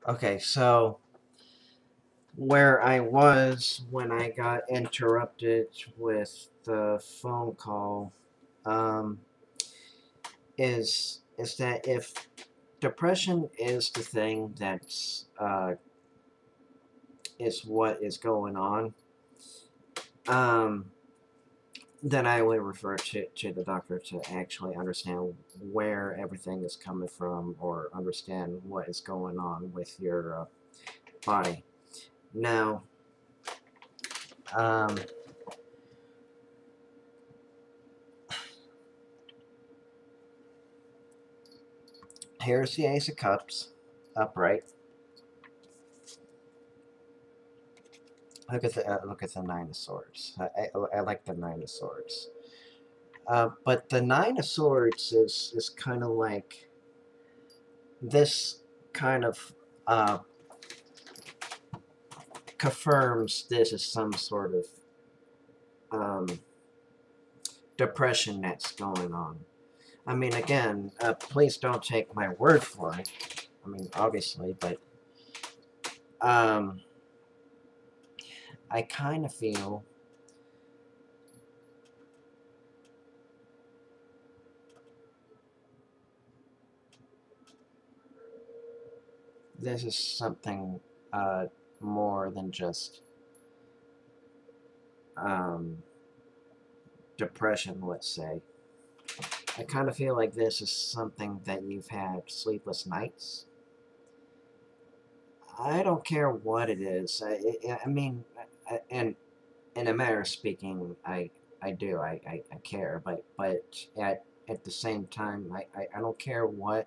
Okay, so where I was when I got interrupted with the phone call, um, is that if depression is the thing that's is what is going on, um, then I would refer to the doctor to actually understand where everything is coming from or understand what is going on with your body. Now, um, here's the Ace of Cups, upright. Look at the Nine of Swords. I like the Nine of Swords. But the Nine of Swords is kind of like this kind of uh, confirms this is some sort of um, depression that's going on. I mean, again, please don't take my word for it. I mean, obviously, but um, I kind of feel this is something uh, more than just um, depression, let's say. I kind of feel like this is something that you've had sleepless nights. I don't care what it is. I mean, and in a matter of speaking, I do. I care, but at the same time, I don't care what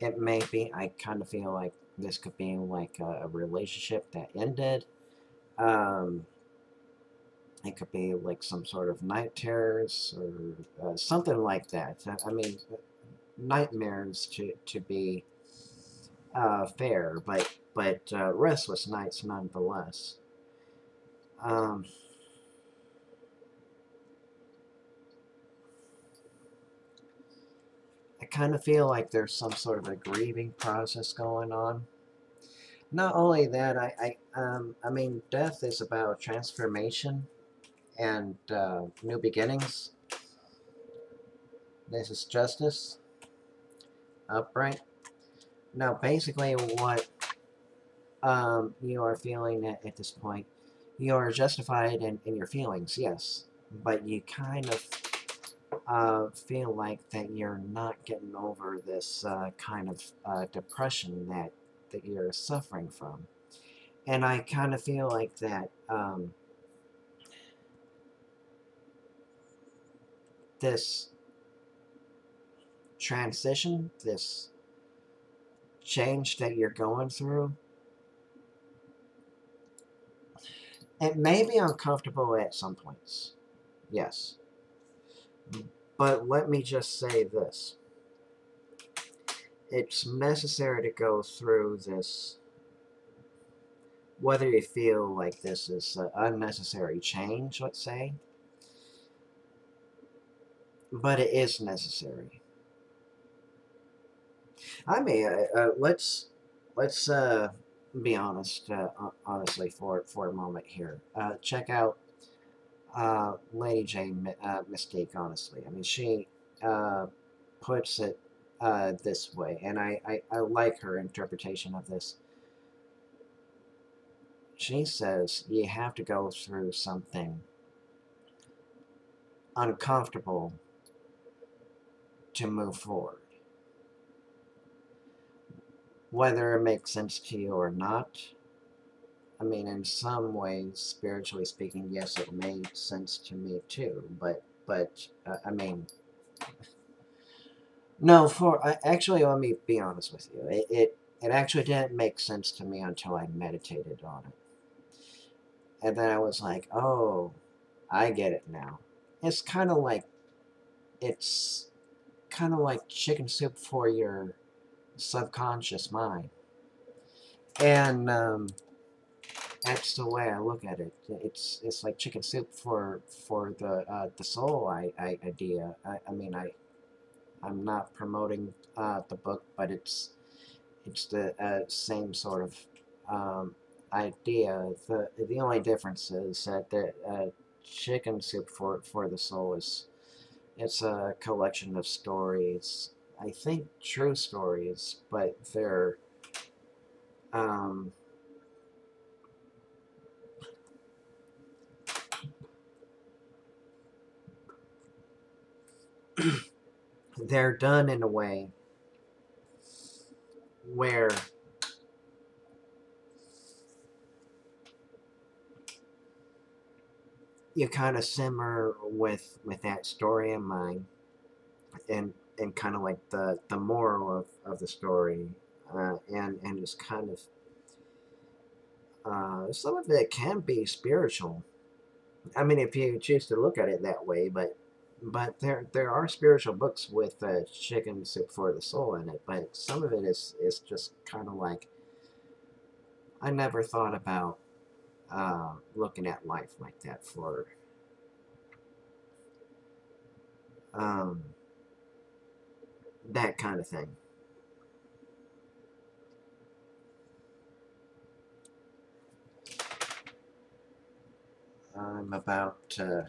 it may be. I kind of feel like this could be like a relationship that ended. Um, it could be like some sort of night terrors or something like that. I mean, nightmares to be fair, but restless nights nonetheless. Um, I kind of feel like there's some sort of a grieving process going on. Not only that, I mean, death is about transformation and new beginnings. This is justice, upright. Now, basically, what you are feeling at this point, you are justified in your feelings, yes, but you kind of feel like that you're not getting over this kind of depression that you're suffering from. And I kind of feel like that this transition, this change that you're going through, it may be uncomfortable at some points, yes. But let me just say this. It's necessary to go through this, whether you feel like this is unnecessary change, let's say, but it is necessary. I mean, let's be honest, honestly, for a moment here. Check out Lady J Mystique. Honestly, I mean, she uh, puts it this way, and I like her interpretation of this. She says you have to go through something uncomfortable to move forward, whether it makes sense to you or not. I mean, in some ways, spiritually speaking, yes, it made sense to me too. But I mean, no. Actually, let me be honest with you. It actually didn't make sense to me until I meditated on it, and then I was like, oh, I get it now. It's kind of like it's kind of like chicken soup for your subconscious mind, and that's the way I look at it. It's like chicken soup for the soul idea. I mean I'm not promoting the book, but it's the same sort of idea. The only difference is that the Chicken Soup for the Soul is it's a collection of stories. I think true stories, but um, they're done in a way where you kind of simmer with that story in mind, and kind of like the moral of the story, and it's kind of some of it can be spiritual. I mean, if you choose to look at it that way, but there are spiritual books with Chicken Soup for the Soul in it, but some of it is just kind of like I never thought about looking at life like that for um, that kind of thing. I'm about to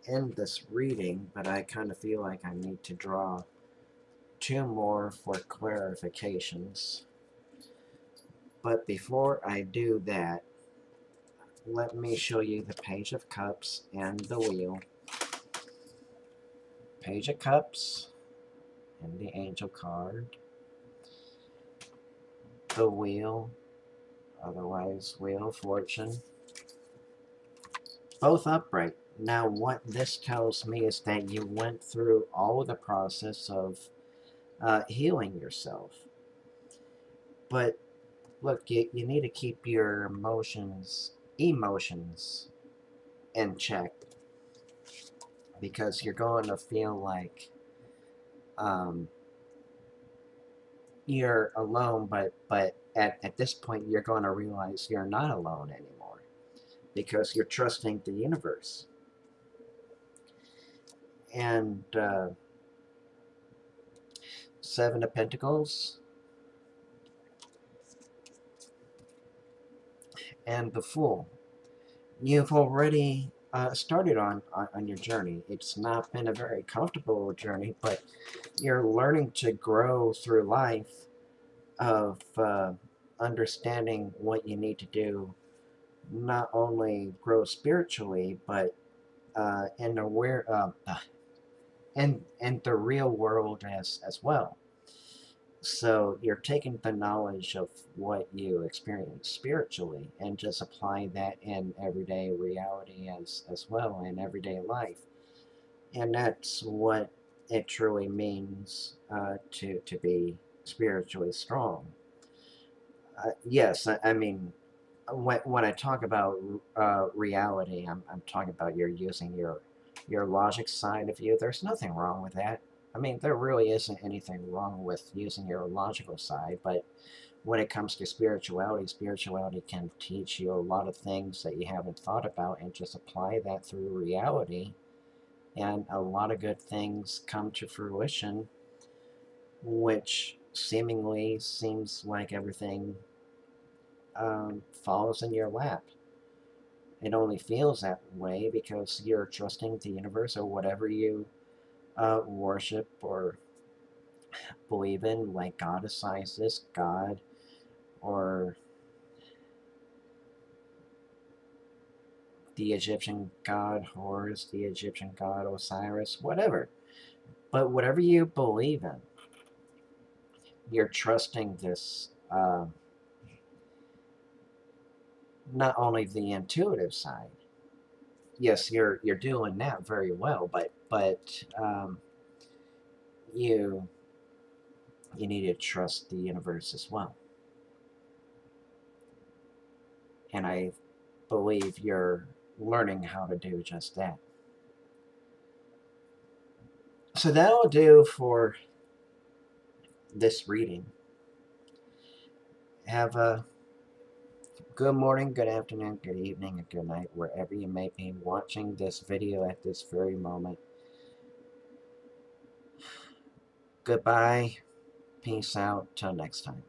end this reading, but I kind of feel like I need to draw two more for clarifications. But before I do that, let me show you the Page of Cups and the Wheel. Page of Cups and the Angel card. The Wheel, otherwise Wheel of Fortune. Both upright. Now what this tells me is that you went through all of the process of healing yourself. But look, you need to keep your emotions in check, because you're going to feel like um, you're alone, but at this point you're going to realize you're not alone anymore, because you're trusting the universe. And Seven of Pentacles and the Fool. You've already started on your journey. It's not been a very comfortable journey, but you're learning to grow through life of understanding what you need to do, not only grow spiritually, but in aware and the real world as well. So you're taking the knowledge of what you experience spiritually and just applying that in everyday reality as well, in everyday life. And that's what it truly means to be spiritually strong. Yes, I mean, when I talk about reality, I'm talking about you're using your logic side of you. There's nothing wrong with that. I mean, there really isn't anything wrong with using your logical side, but when it comes to spirituality, spirituality can teach you a lot of things that you haven't thought about, and just apply that through reality, and a lot of good things come to fruition, which seemingly seems like everything falls in your lap. It only feels that way because you're trusting the universe or whatever you worship or believe in, like Goddess Isis, God, or the Egyptian god Horus, the Egyptian god Osiris, whatever. But whatever you believe in, you're trusting this. Not only the intuitive side. Yes, you're doing that very well, but you you need to trust the universe as well. And I believe you're learning how to do just that. So that'll do for this reading. Have a good morning, good afternoon, good evening, and good night, wherever you may be watching this video at this very moment. Goodbye. Peace out. Till next time.